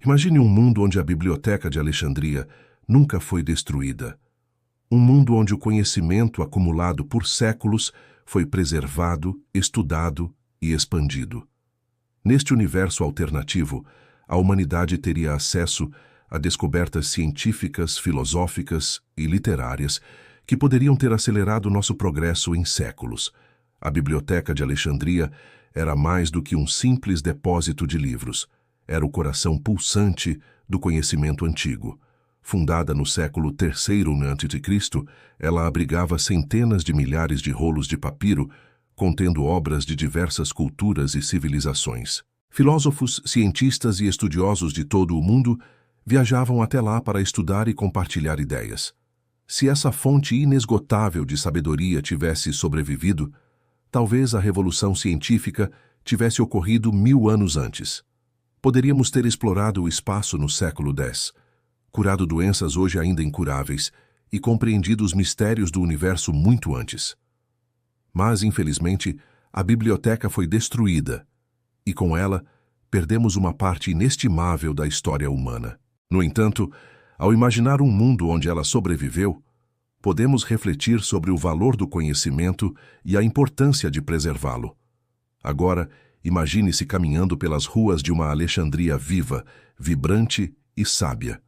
Imagine um mundo onde a Biblioteca de Alexandria nunca foi destruída. Um mundo onde o conhecimento acumulado por séculos foi preservado, estudado e expandido. Neste universo alternativo, a humanidade teria acesso a descobertas científicas, filosóficas e literárias que poderiam ter acelerado nosso progresso em séculos. A Biblioteca de Alexandria era mais do que um simples depósito de livros. Era o coração pulsante do conhecimento antigo. Fundada no século III a.C., ela abrigava centenas de milhares de rolos de papiro, contendo obras de diversas culturas e civilizações. Filósofos, cientistas e estudiosos de todo o mundo viajavam até lá para estudar e compartilhar ideias. Se essa fonte inesgotável de sabedoria tivesse sobrevivido, talvez a revolução científica tivesse ocorrido 1000 anos antes. Poderíamos ter explorado o espaço no século X, curado doenças hoje ainda incuráveis e compreendido os mistérios do universo muito antes. Mas, infelizmente, a biblioteca foi destruída e, com ela, perdemos uma parte inestimável da história humana. No entanto, ao imaginar um mundo onde ela sobreviveu, podemos refletir sobre o valor do conhecimento e a importância de preservá-lo. Agora, imagine-se caminhando pelas ruas de uma Alexandria viva, vibrante e sábia.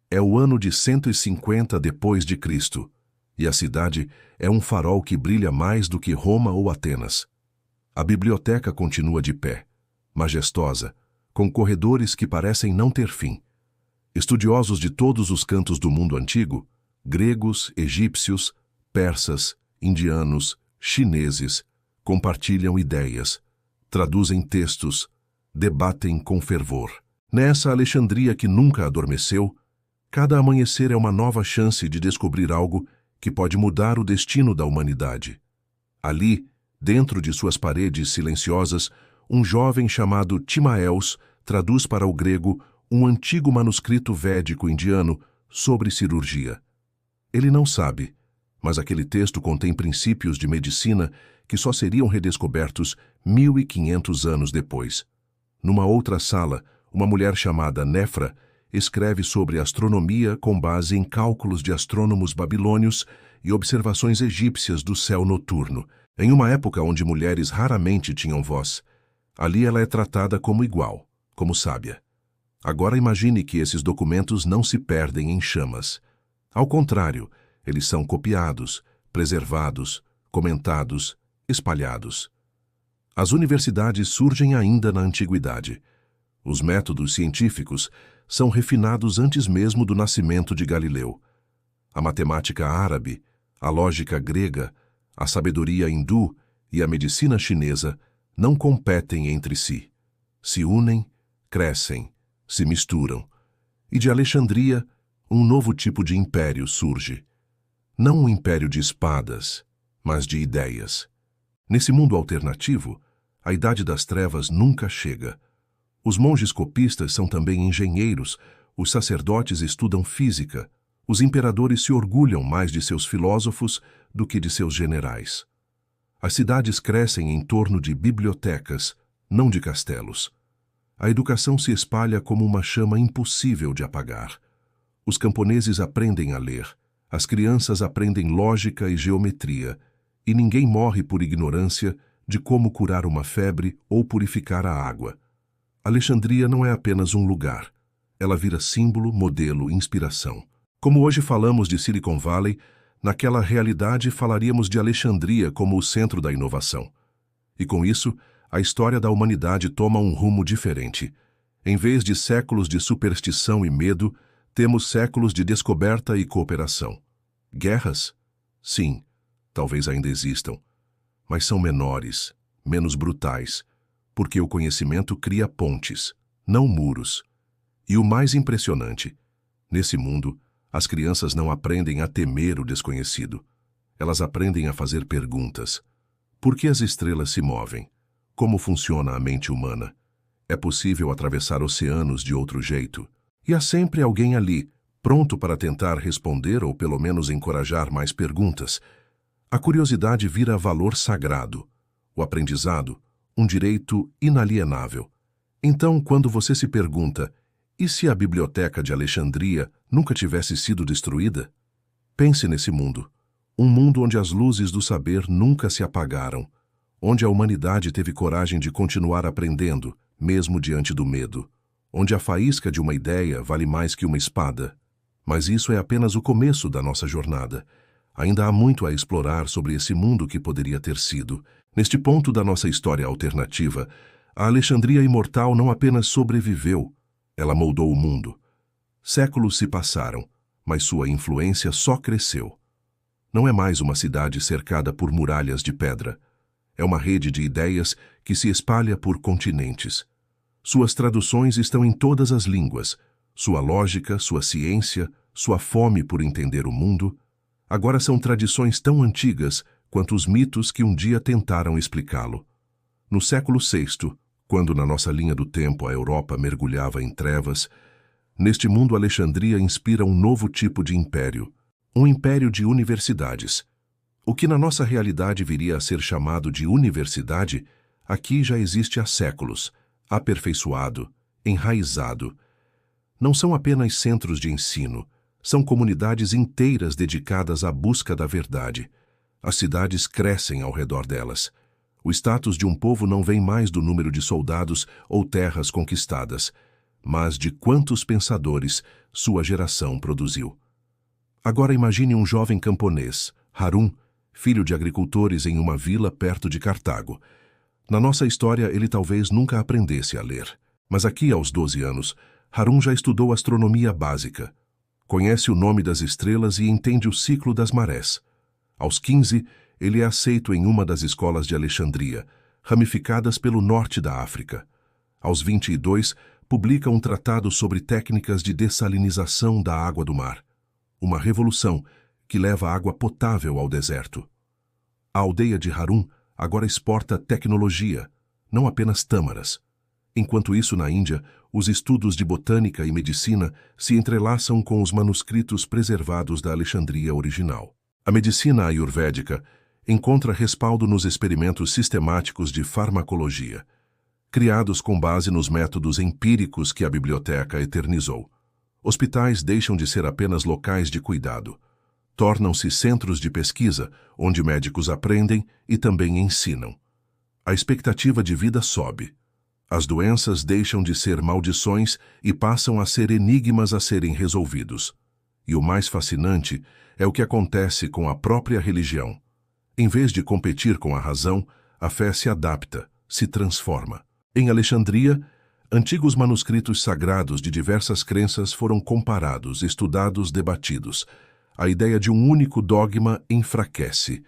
É o ano de 150 depois de Cristo, e a cidade é um farol que brilha mais do que Roma ou Atenas. A biblioteca continua de pé, majestosa, com corredores que parecem não ter fim. Estudiosos de todos os cantos do mundo antigo, gregos, egípcios, persas, indianos, chineses, compartilham ideias, traduzem textos, debatem com fervor. Nessa Alexandria que nunca adormeceu, cada amanhecer é uma nova chance de descobrir algo que pode mudar o destino da humanidade. Ali, dentro de suas paredes silenciosas, um jovem chamado Timaeus traduz para o grego um antigo manuscrito védico indiano sobre cirurgia. Ele não sabe, mas aquele texto contém princípios de medicina que só seriam redescobertos 1500 anos depois. Numa outra sala, uma mulher chamada Nefra escreve sobre astronomia com base em cálculos de astrônomos babilônios e observações egípcias do céu noturno. Em uma época onde mulheres raramente tinham voz, ali ela é tratada como igual, como sábia. Agora imagine que esses documentos não se perdem em chamas. Ao contrário, eles são copiados, preservados, comentados, espalhados. As universidades surgem ainda na antiguidade. Os métodos científicos são refinados antes mesmo do nascimento de Galileu. A matemática árabe, a lógica grega, a sabedoria hindu e a medicina chinesa não competem entre si. Se unem, crescem, se misturam. E de Alexandria, um novo tipo de império surge. Não um império de espadas, mas de ideias. Nesse mundo alternativo, a Idade das Trevas nunca chega. Os monges copistas são também engenheiros, os sacerdotes estudam física, os imperadores se orgulham mais de seus filósofos do que de seus generais. As cidades crescem em torno de bibliotecas, não de castelos. A educação se espalha como uma chama impossível de apagar. Os camponeses aprendem a ler, as crianças aprendem lógica e geometria, e ninguém morre por ignorância de como curar uma febre ou purificar a água. Alexandria não é apenas um lugar. Ela vira símbolo, modelo, inspiração. Como hoje falamos de Silicon Valley, naquela realidade falaríamos de Alexandria como o centro da inovação. E com isso, a história da humanidade toma um rumo diferente. Em vez de séculos de superstição e medo, temos séculos de descoberta e cooperação. Guerras? Sim, talvez ainda existam. Mas são menores, menos brutais, porque o conhecimento cria pontes, não muros. E o mais impressionante, nesse mundo, as crianças não aprendem a temer o desconhecido. Elas aprendem a fazer perguntas. Por que as estrelas se movem? Como funciona a mente humana? É possível atravessar oceanos de outro jeito? E há sempre alguém ali, pronto para tentar responder ou pelo menos encorajar mais perguntas. A curiosidade vira valor sagrado. O aprendizado, um direito inalienável. Então, quando você se pergunta, E se a Biblioteca de Alexandria nunca tivesse sido destruída? Pense nesse mundo. Um mundo onde as luzes do saber nunca se apagaram, onde a humanidade teve coragem de continuar aprendendo, mesmo diante do medo, onde a faísca de uma ideia vale mais que uma espada. Mas isso é apenas o começo da nossa jornada. Ainda há muito a explorar sobre esse mundo que poderia ter sido. Neste ponto da nossa história alternativa, a Alexandria imortal não apenas sobreviveu, ela moldou o mundo. Séculos se passaram, mas sua influência só cresceu. Não é mais uma cidade cercada por muralhas de pedra. É uma rede de ideias que se espalha por continentes. Suas traduções estão em todas as línguas. Sua lógica, sua ciência, sua fome por entender o mundo, agora são tradições tão antigas quanto os mitos que um dia tentaram explicá-lo. No século VI, quando na nossa linha do tempo a Europa mergulhava em trevas, neste mundo Alexandria inspira um novo tipo de império, um império de universidades. O que na nossa realidade viria a ser chamado de universidade, aqui já existe há séculos, aperfeiçoado, enraizado. Não são apenas centros de ensino, são comunidades inteiras dedicadas à busca da verdade. As cidades crescem ao redor delas. O status de um povo não vem mais do número de soldados ou terras conquistadas, mas de quantos pensadores sua geração produziu. Agora imagine um jovem camponês, Harun, filho de agricultores em uma vila perto de Cartago. Na nossa história, ele talvez nunca aprendesse a ler. Mas aqui, aos 12 anos, Harun já estudou astronomia básica. Conhece o nome das estrelas e entende o ciclo das marés. Aos 15, ele é aceito em uma das escolas de Alexandria, ramificadas pelo norte da África. Aos 22, publica um tratado sobre técnicas de dessalinização da água do mar. Uma revolução que leva água potável ao deserto. A aldeia de Harun agora exporta tecnologia, não apenas tâmaras. Enquanto isso, na Índia, os estudos de botânica e medicina se entrelaçam com os manuscritos preservados da Alexandria original. A medicina ayurvédica encontra respaldo nos experimentos sistemáticos de farmacologia, criados com base nos métodos empíricos que a biblioteca eternizou. Hospitais deixam de ser apenas locais de cuidado. Tornam-se centros de pesquisa, onde médicos aprendem e também ensinam. A expectativa de vida sobe. As doenças deixam de ser maldições e passam a ser enigmas a serem resolvidos. E o mais fascinante é o que acontece com a própria religião. Em vez de competir com a razão, a fé se adapta, se transforma. Em Alexandria, antigos manuscritos sagrados de diversas crenças foram comparados, estudados, debatidos. A ideia de um único dogma enfraquece.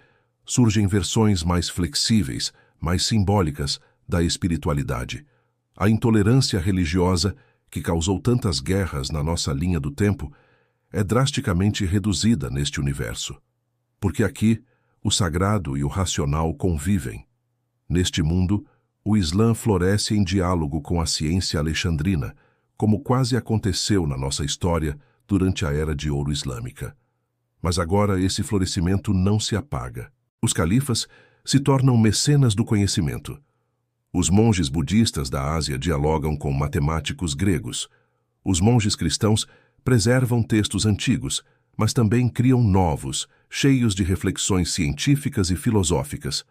Surgem versões mais flexíveis, mais simbólicas, da espiritualidade. A intolerância religiosa, que causou tantas guerras na nossa linha do tempo, é drasticamente reduzida neste universo. Porque aqui, o sagrado e o racional convivem. Neste mundo, o Islã floresce em diálogo com a ciência alexandrina, como quase aconteceu na nossa história durante a Era de Ouro Islâmica. Mas agora esse florescimento não se apaga. Os califas se tornam mecenas do conhecimento. Os monges budistas da Ásia dialogam com matemáticos gregos. Os monges cristãos preservam textos antigos, mas também criam novos, cheios de reflexões científicas e filosóficas.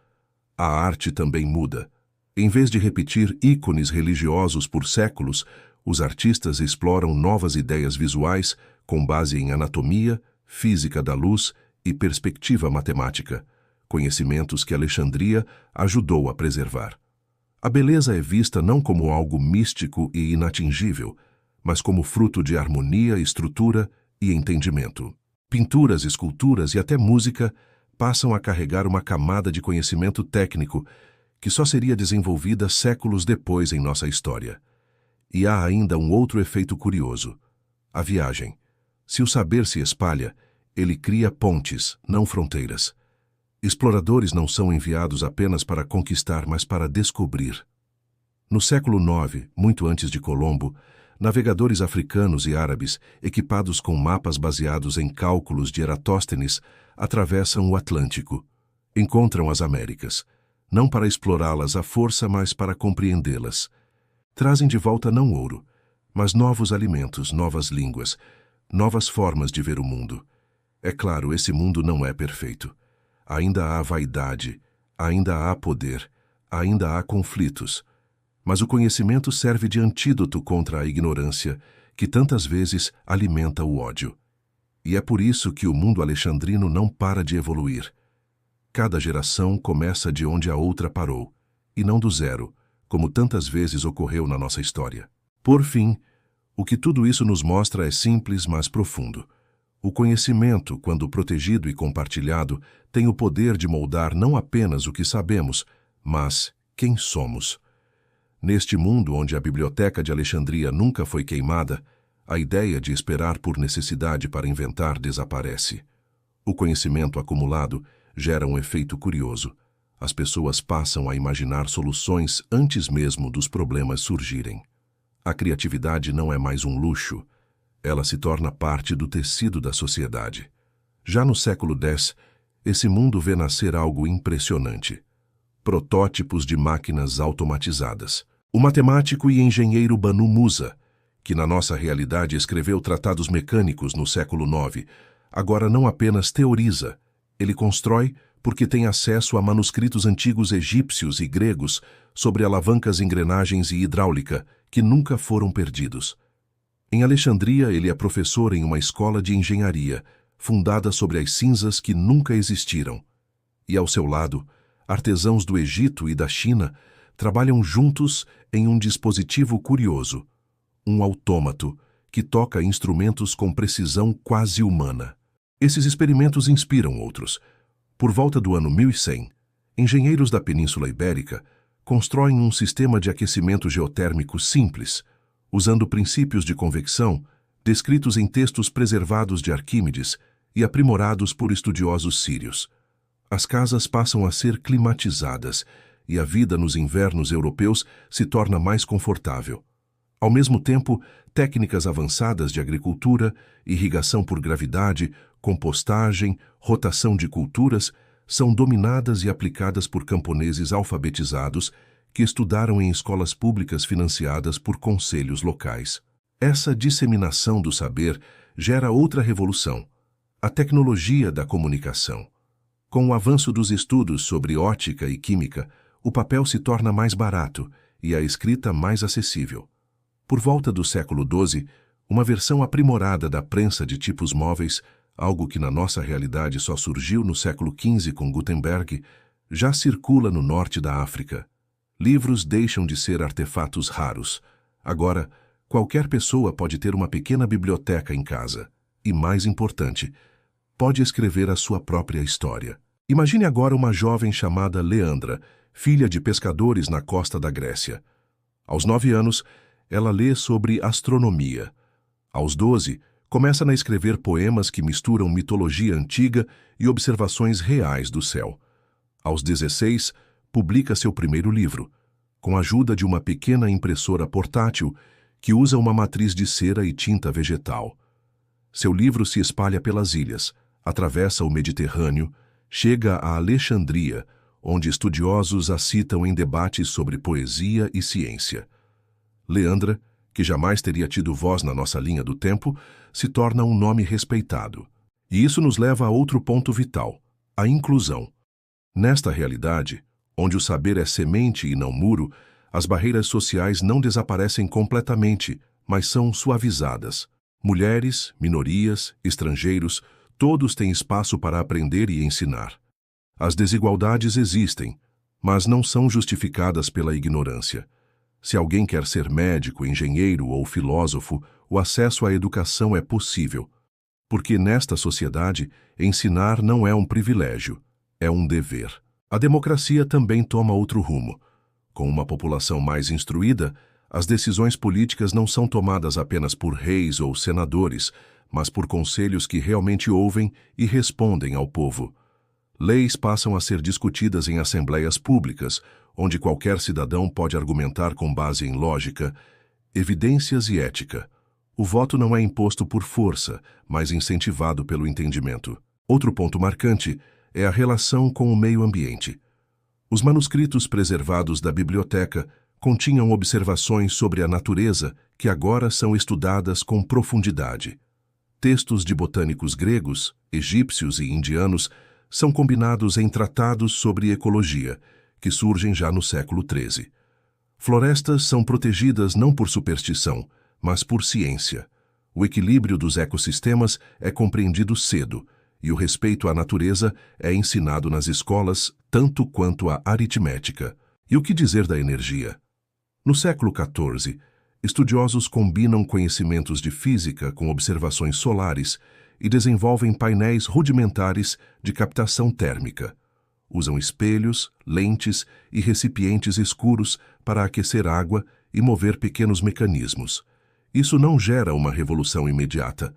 A arte também muda. Em vez de repetir ícones religiosos por séculos, os artistas exploram novas ideias visuais com base em anatomia, física da luz e perspectiva matemática, conhecimentos que Alexandria ajudou a preservar. A beleza é vista não como algo místico e inatingível, mas como fruto de harmonia, estrutura e entendimento. Pinturas, esculturas e até música passam a carregar uma camada de conhecimento técnico que só seria desenvolvida séculos depois em nossa história. E há ainda um outro efeito curioso: a viagem. Se o saber se espalha, ele cria pontes, não fronteiras. Exploradores não são enviados apenas para conquistar, mas para descobrir. No século IX, muito antes de Colombo, navegadores africanos e árabes, equipados com mapas baseados em cálculos de Eratóstenes, atravessam o Atlântico. Encontram as Américas, não para explorá-las à força, mas para compreendê-las. Trazem de volta não ouro, mas novos alimentos, novas línguas, novas formas de ver o mundo. É claro, esse mundo não é perfeito. Ainda há vaidade, ainda há poder, ainda há conflitos. Mas o conhecimento serve de antídoto contra a ignorância, que tantas vezes alimenta o ódio. E é por isso que o mundo alexandrino não para de evoluir. Cada geração começa de onde a outra parou, e não do zero, como tantas vezes ocorreu na nossa história. Por fim, o que tudo isso nos mostra é simples, mas profundo. O conhecimento, quando protegido e compartilhado, tem o poder de moldar não apenas o que sabemos, mas quem somos. Neste mundo onde a Biblioteca de Alexandria nunca foi queimada, a ideia de esperar por necessidade para inventar desaparece. O conhecimento acumulado gera um efeito curioso. As pessoas passam a imaginar soluções antes mesmo dos problemas surgirem. A criatividade não é mais um luxo, ela se torna parte do tecido da sociedade. Já no século X, esse mundo vê nascer algo impressionante. Protótipos de máquinas automatizadas. O matemático e engenheiro Banu Musa, que na nossa realidade escreveu tratados mecânicos no século IX, agora não apenas teoriza, ele constrói porque tem acesso a manuscritos antigos egípcios e gregos sobre alavancas, engrenagens e hidráulica que nunca foram perdidos. Em Alexandria, ele é professor em uma escola de engenharia, fundada sobre as cinzas que nunca existiram. E ao seu lado, artesãos do Egito e da China trabalham juntos em um dispositivo curioso, um autômato que toca instrumentos com precisão quase humana. Esses experimentos inspiram outros. Por volta do ano 1100, engenheiros da Península Ibérica constroem um sistema de aquecimento geotérmico simples, usando princípios de convecção descritos em textos preservados de Arquímedes e aprimorados por estudiosos sírios. As casas passam a ser climatizadas e a vida nos invernos europeus se torna mais confortável. Ao mesmo tempo, técnicas avançadas de agricultura, irrigação por gravidade, compostagem, rotação de culturas são dominadas e aplicadas por camponeses alfabetizados que estudaram em escolas públicas financiadas por conselhos locais. Essa disseminação do saber gera outra revolução, a tecnologia da comunicação. Com o avanço dos estudos sobre ótica e química, o papel se torna mais barato e a escrita mais acessível. Por volta do século XII, uma versão aprimorada da prensa de tipos móveis, algo que na nossa realidade só surgiu no século XV com Gutenberg, já circula no norte da África. Livros deixam de ser artefatos raros. Agora, qualquer pessoa pode ter uma pequena biblioteca em casa. E, mais importante, pode escrever a sua própria história. Imagine agora uma jovem chamada Leandra, filha de pescadores na costa da Grécia. Aos 9 anos, ela lê sobre astronomia. Aos 12, começa a escrever poemas que misturam mitologia antiga e observações reais do céu. Aos 16, publica seu primeiro livro, com a ajuda de uma pequena impressora portátil que usa uma matriz de cera e tinta vegetal. Seu livro se espalha pelas ilhas, atravessa o Mediterrâneo, chega a Alexandria, onde estudiosos a citam em debates sobre poesia e ciência. Leandra, que jamais teria tido voz na nossa linha do tempo, se torna um nome respeitado. E isso nos leva a outro ponto vital, a inclusão. Nesta realidade, onde o saber é semente e não muro, as barreiras sociais não desaparecem completamente, mas são suavizadas. Mulheres, minorias, estrangeiros, todos têm espaço para aprender e ensinar. As desigualdades existem, mas não são justificadas pela ignorância. Se alguém quer ser médico, engenheiro ou filósofo, o acesso à educação é possível. Porque nesta sociedade, ensinar não é um privilégio, é um dever. A democracia também toma outro rumo. Com uma população mais instruída, as decisões políticas não são tomadas apenas por reis ou senadores, mas por conselhos que realmente ouvem e respondem ao povo. Leis passam a ser discutidas em assembleias públicas, onde qualquer cidadão pode argumentar com base em lógica, evidências e ética. O voto não é imposto por força, mas incentivado pelo entendimento. Outro ponto marcante é a relação com o meio ambiente. Os manuscritos preservados da biblioteca continham observações sobre a natureza que agora são estudadas com profundidade. Textos de botânicos gregos, egípcios e indianos são combinados em tratados sobre ecologia, que surgem já no século XIII. Florestas são protegidas não por superstição, mas por ciência. O equilíbrio dos ecossistemas é compreendido cedo, e o respeito à natureza é ensinado nas escolas tanto quanto a aritmética. E o que dizer da energia? No século XIV, estudiosos combinam conhecimentos de física com observações solares e desenvolvem painéis rudimentares de captação térmica. Usam espelhos, lentes e recipientes escuros para aquecer água e mover pequenos mecanismos. Isso não gera uma revolução imediata,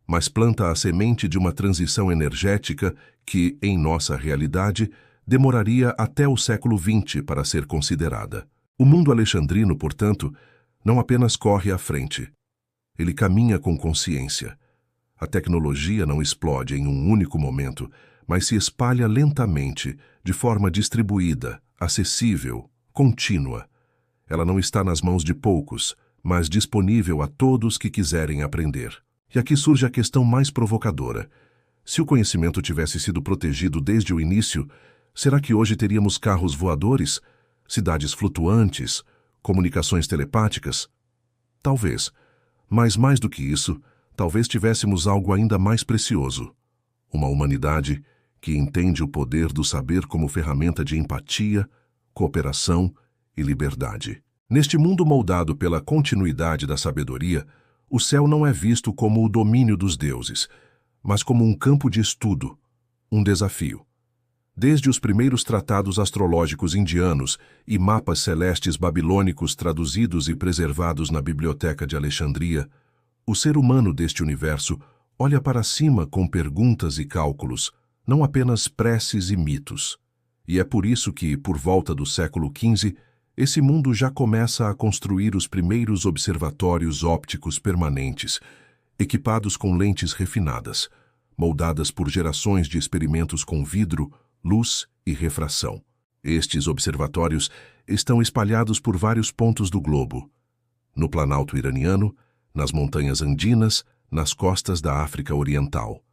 mas planta a semente de uma transição energética que, em nossa realidade, demoraria até o século XX para ser considerada. O mundo alexandrino, portanto, não apenas corre à frente. Ele caminha com consciência. A tecnologia não explode em um único momento, mas se espalha lentamente, de forma distribuída, acessível, contínua. Ela não está nas mãos de poucos, mas disponível a todos que quiserem aprender. E aqui surge a questão mais provocadora. Se o conhecimento tivesse sido protegido desde o início, será que hoje teríamos carros voadores, cidades flutuantes, comunicações telepáticas? Talvez. Mas mais do que isso, talvez tivéssemos algo ainda mais precioso. Uma humanidade que entende o poder do saber como ferramenta de empatia, cooperação e liberdade. Neste mundo moldado pela continuidade da sabedoria, o céu não é visto como o domínio dos deuses, mas como um campo de estudo, um desafio. Desde os primeiros tratados astrológicos indianos e mapas celestes babilônicos traduzidos e preservados na Biblioteca de Alexandria, o ser humano deste universo olha para cima com perguntas e cálculos, não apenas preces e mitos. E é por isso que, por volta do século XV, esse mundo já começa a construir os primeiros observatórios ópticos permanentes, equipados com lentes refinadas, moldadas por gerações de experimentos com vidro, luz e refração. Estes observatórios estão espalhados por vários pontos do globo. No Planalto iraniano, nas montanhas andinas, nas costas da África Oriental.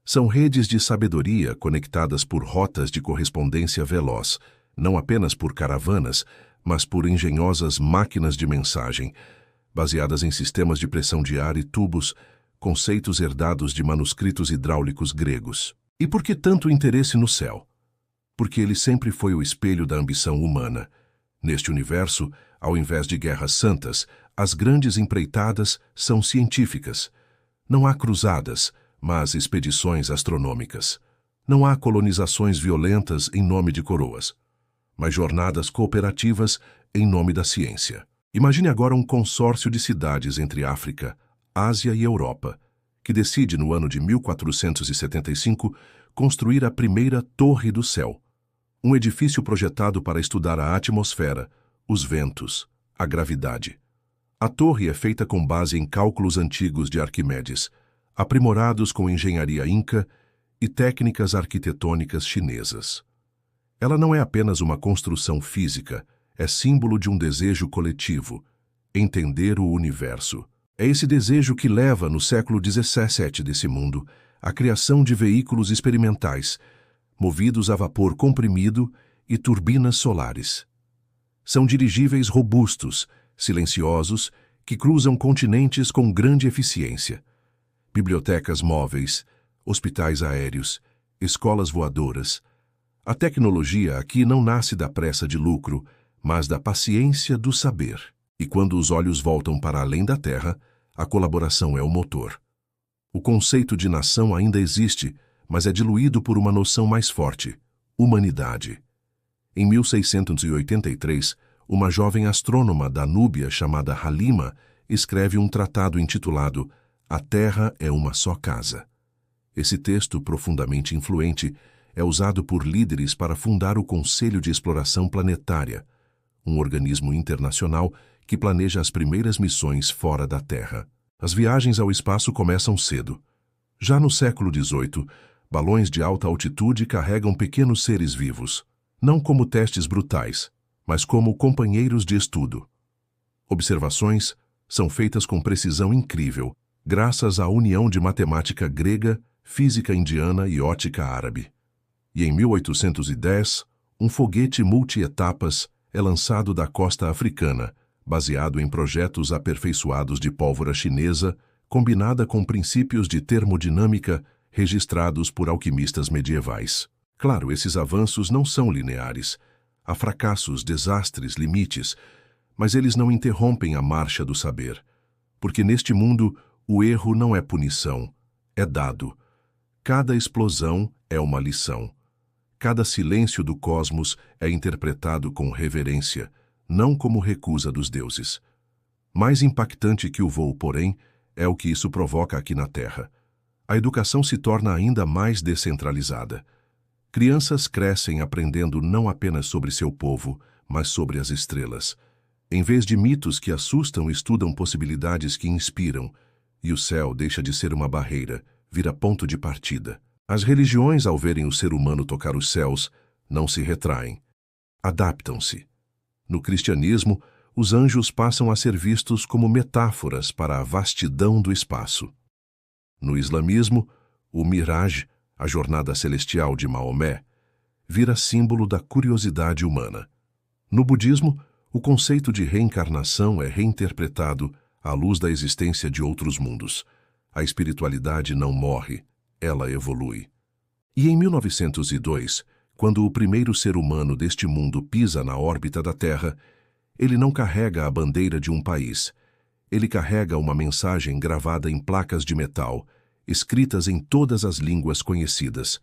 São redes de sabedoria conectadas por rotas de correspondência veloz, não apenas por caravanas, mas por engenhosas máquinas de mensagem, baseadas em sistemas de pressão de ar e tubos, conceitos herdados de manuscritos hidráulicos gregos. E por que tanto interesse no céu? Porque ele sempre foi o espelho da ambição humana. Neste universo, ao invés de guerras santas, as grandes empreitadas são científicas. Não há cruzadas, mas expedições astronômicas. Não há colonizações violentas em nome de coroas, mas jornadas cooperativas em nome da ciência. Imagine agora um consórcio de cidades entre África, Ásia e Europa, que decide no ano de 1475 construir a primeira Torre do Céu, um edifício projetado para estudar a atmosfera, os ventos, a gravidade. A torre é feita com base em cálculos antigos de Arquimedes, aprimorados com engenharia inca e técnicas arquitetônicas chinesas. Ela não é apenas uma construção física, é símbolo de um desejo coletivo, entender o universo. É esse desejo que leva, no século XVII desse mundo, à criação de veículos experimentais, movidos a vapor comprimido e turbinas solares. São dirigíveis robustos, silenciosos, que cruzam continentes com grande eficiência. Bibliotecas móveis, hospitais aéreos, escolas voadoras. A tecnologia aqui não nasce da pressa de lucro, mas da paciência do saber. E quando os olhos voltam para além da Terra, a colaboração é o motor. O conceito de nação ainda existe, mas é diluído por uma noção mais forte: humanidade. Em 1683, uma jovem astrônoma da Núbia chamada Halima escreve um tratado intitulado A Terra é uma só casa. Esse texto, profundamente influente, é usado por líderes para fundar o Conselho de Exploração Planetária, um organismo internacional que planeja as primeiras missões fora da Terra. As viagens ao espaço começam cedo. Já no século XVIII, balões de alta altitude carregam pequenos seres vivos, não como testes brutais, mas como companheiros de estudo. Observações são feitas com precisão incrível, graças à união de matemática grega, física indiana e ótica árabe. E em 1810, um foguete multi-etapas é lançado da costa africana, baseado em projetos aperfeiçoados de pólvora chinesa, combinada com princípios de termodinâmica registrados por alquimistas medievais. Claro, esses avanços não são lineares. Há fracassos, desastres, limites, mas eles não interrompem a marcha do saber. Porque neste mundo, o erro não é punição, é dado. Cada explosão é uma lição. Cada silêncio do cosmos é interpretado com reverência, não como recusa dos deuses. Mais impactante que o voo, porém, é o que isso provoca aqui na Terra. A educação se torna ainda mais descentralizada. Crianças crescem aprendendo não apenas sobre seu povo, mas sobre as estrelas. Em vez de mitos que assustam, estudam possibilidades que inspiram, e o céu deixa de ser uma barreira, vira ponto de partida. As religiões, ao verem o ser humano tocar os céus, não se retraem. Adaptam-se. No cristianismo, os anjos passam a ser vistos como metáforas para a vastidão do espaço. No islamismo, o Miraj, a jornada celestial de Maomé, vira símbolo da curiosidade humana. No budismo, o conceito de reencarnação é reinterpretado à luz da existência de outros mundos. A espiritualidade não morre, ela evolui. E em 1902, quando o primeiro ser humano deste mundo pisa na órbita da Terra, ele não carrega a bandeira de um país. Ele carrega uma mensagem gravada em placas de metal, escritas em todas as línguas conhecidas.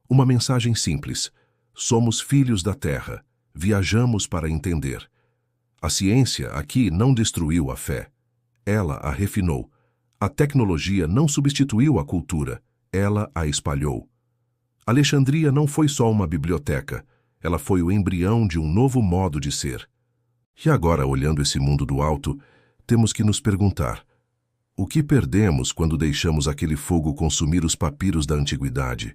Uma mensagem simples: somos filhos da Terra, viajamos para entender. A ciência aqui não destruiu a fé. Ela a refinou. A tecnologia não substituiu a cultura. Ela a espalhou. Alexandria não foi só uma biblioteca. Ela foi o embrião de um novo modo de ser. E agora, olhando esse mundo do alto, temos que nos perguntar: o que perdemos quando deixamos aquele fogo consumir os papiros da antiguidade?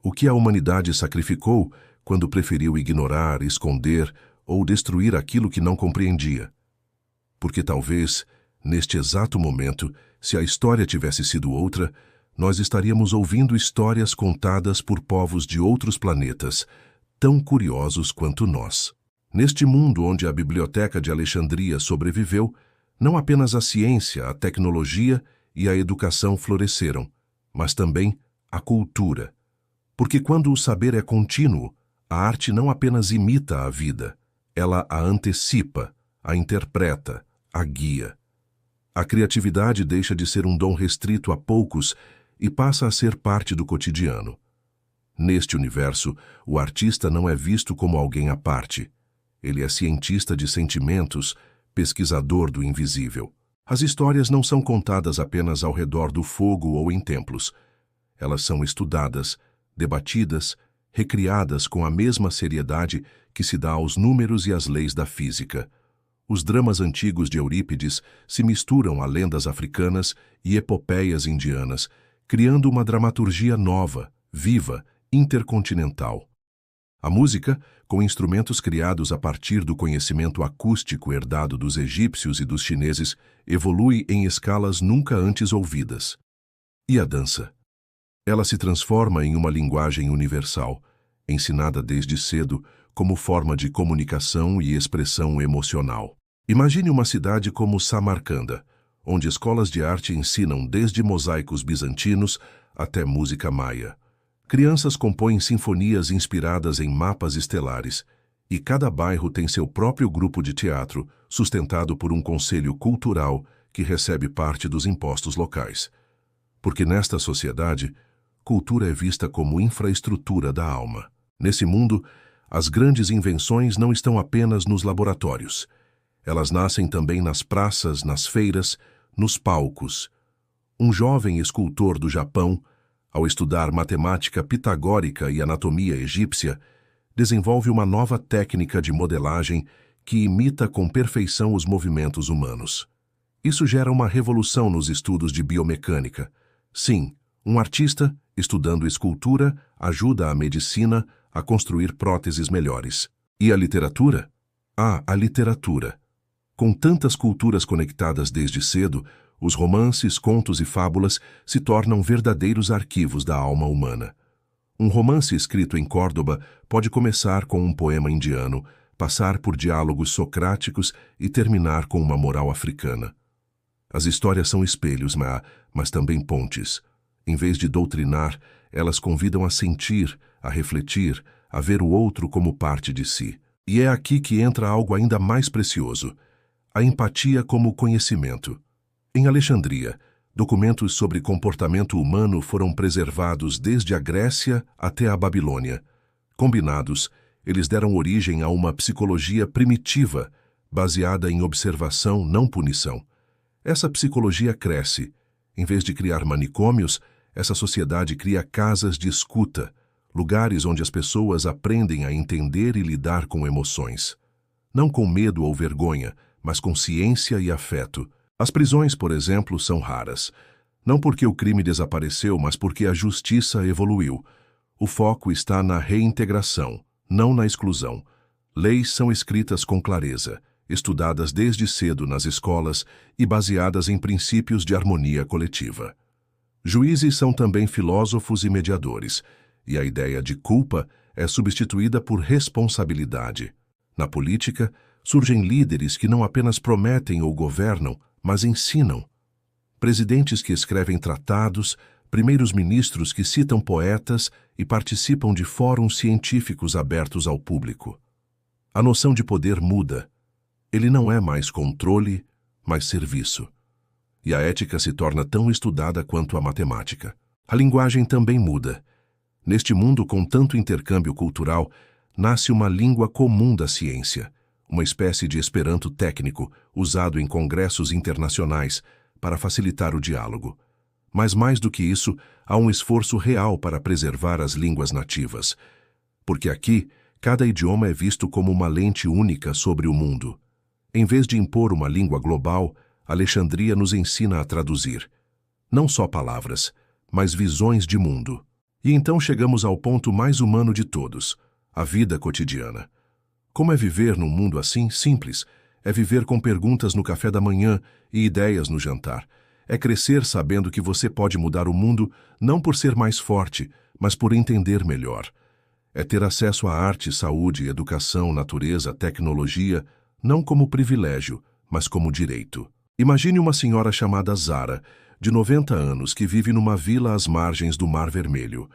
O que a humanidade sacrificou quando preferiu ignorar, esconder ou destruir aquilo que não compreendia? Porque talvez, neste exato momento, se a história tivesse sido outra, nós estaríamos ouvindo histórias contadas por povos de outros planetas, tão curiosos quanto nós. Neste mundo onde a Biblioteca de Alexandria sobreviveu, não apenas a ciência, a tecnologia e a educação floresceram, mas também a cultura. Porque quando o saber é contínuo, a arte não apenas imita a vida, ela a antecipa, a interpreta, a guia. A criatividade deixa de ser um dom restrito a poucos e passa a ser parte do cotidiano. Neste universo, o artista não é visto como alguém à parte. Ele é cientista de sentimentos, pesquisador do invisível. As histórias não são contadas apenas ao redor do fogo ou em templos. Elas são estudadas, debatidas, recriadas com a mesma seriedade que se dá aos números e às leis da física. Os dramas antigos de Eurípides se misturam a lendas africanas e epopeias indianas, criando uma dramaturgia nova, viva, intercontinental. A música, com instrumentos criados a partir do conhecimento acústico herdado dos egípcios e dos chineses, evolui em escalas nunca antes ouvidas. E a dança? Ela se transforma em uma linguagem universal, ensinada desde cedo como forma de comunicação e expressão emocional. Imagine uma cidade como Samarcanda, onde escolas de arte ensinam desde mosaicos bizantinos até música maia. Crianças compõem sinfonias inspiradas em mapas estelares, e cada bairro tem seu próprio grupo de teatro, sustentado por um conselho cultural que recebe parte dos impostos locais. Porque nesta sociedade, cultura é vista como infraestrutura da alma. Nesse mundo, as grandes invenções não estão apenas nos laboratórios. Elas nascem também nas praças, nas feiras, nos palcos. Um jovem escultor do Japão, ao estudar matemática pitagórica e anatomia egípcia, desenvolve uma nova técnica de modelagem que imita com perfeição os movimentos humanos. Isso gera uma revolução nos estudos de biomecânica. Sim, um artista, estudando escultura, ajuda a medicina a construir próteses melhores. E a literatura? Há a literatura. Com tantas culturas conectadas desde cedo, os romances, contos e fábulas se tornam verdadeiros arquivos da alma humana. Um romance escrito em Córdoba pode começar com um poema indiano, passar por diálogos socráticos e terminar com uma moral africana. As histórias são espelhos, mas também pontes. Em vez de doutrinar, elas convidam a sentir, a refletir, a ver o outro como parte de si. E é aqui que entra algo ainda mais precioso: a empatia como conhecimento. Em Alexandria, documentos sobre comportamento humano foram preservados desde a Grécia até a Babilônia. Combinados, eles deram origem a uma psicologia primitiva, baseada em observação, não punição. Essa psicologia cresce. Em vez de criar manicômios, essa sociedade cria casas de escuta, lugares onde as pessoas aprendem a entender e lidar com emoções. Não com medo ou vergonha, mas com ciência e afeto. As prisões, por exemplo, são raras. Não porque o crime desapareceu, mas porque a justiça evoluiu. O foco está na reintegração, não na exclusão. Leis são escritas com clareza, estudadas desde cedo nas escolas e baseadas em princípios de harmonia coletiva. Juízes são também filósofos e mediadores, e a ideia de culpa é substituída por responsabilidade. Na política, surgem líderes que não apenas prometem ou governam, mas ensinam. Presidentes que escrevem tratados, primeiros-ministros que citam poetas e participam de fóruns científicos abertos ao público. A noção de poder muda. Ele não é mais controle, mas serviço. E a ética se torna tão estudada quanto a matemática. A linguagem também muda. Neste mundo com tanto intercâmbio cultural, nasce uma língua comum da ciência, uma espécie de esperanto técnico usado em congressos internacionais para facilitar o diálogo. Mas mais do que isso, há um esforço real para preservar as línguas nativas. Porque aqui, cada idioma é visto como uma lente única sobre o mundo. Em vez de impor uma língua global, Alexandria nos ensina a traduzir. Não só palavras, mas visões de mundo. E então chegamos ao ponto mais humano de todos, a vida cotidiana. Como é viver num mundo assim, simples? É viver com perguntas no café da manhã e ideias no jantar. É crescer sabendo que você pode mudar o mundo não por ser mais forte, mas por entender melhor. É ter acesso à arte, saúde, educação, natureza, tecnologia, não como privilégio, mas como direito. Imagine uma senhora chamada Zara, de 90 anos, que vive numa vila às margens do Mar Vermelho.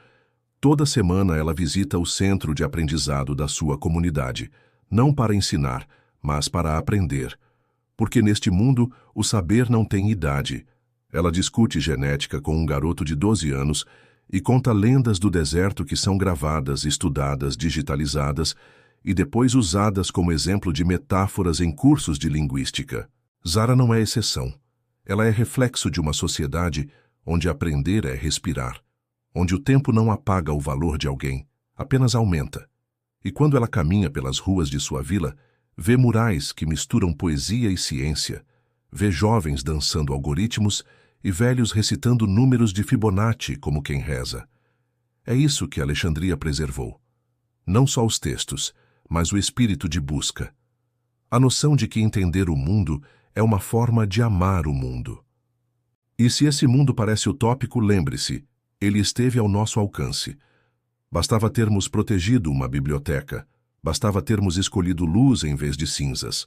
Toda semana ela visita o centro de aprendizado da sua comunidade, não para ensinar, mas para aprender. Porque neste mundo o saber não tem idade. Ela discute genética com um garoto de 12 anos e conta lendas do deserto que são gravadas, estudadas, digitalizadas e depois usadas como exemplo de metáforas em cursos de linguística. Zara não é exceção. Ela é reflexo de uma sociedade onde aprender é respirar, onde o tempo não apaga o valor de alguém, apenas aumenta. E quando ela caminha pelas ruas de sua vila, vê murais que misturam poesia e ciência, vê jovens dançando algoritmos e velhos recitando números de Fibonacci como quem reza. É isso que Alexandria preservou. Não só os textos, mas o espírito de busca. A noção de que entender o mundo é uma forma de amar o mundo. E se esse mundo parece utópico, lembre-se, ele esteve ao nosso alcance. Bastava termos protegido uma biblioteca, bastava termos escolhido luz em vez de cinzas.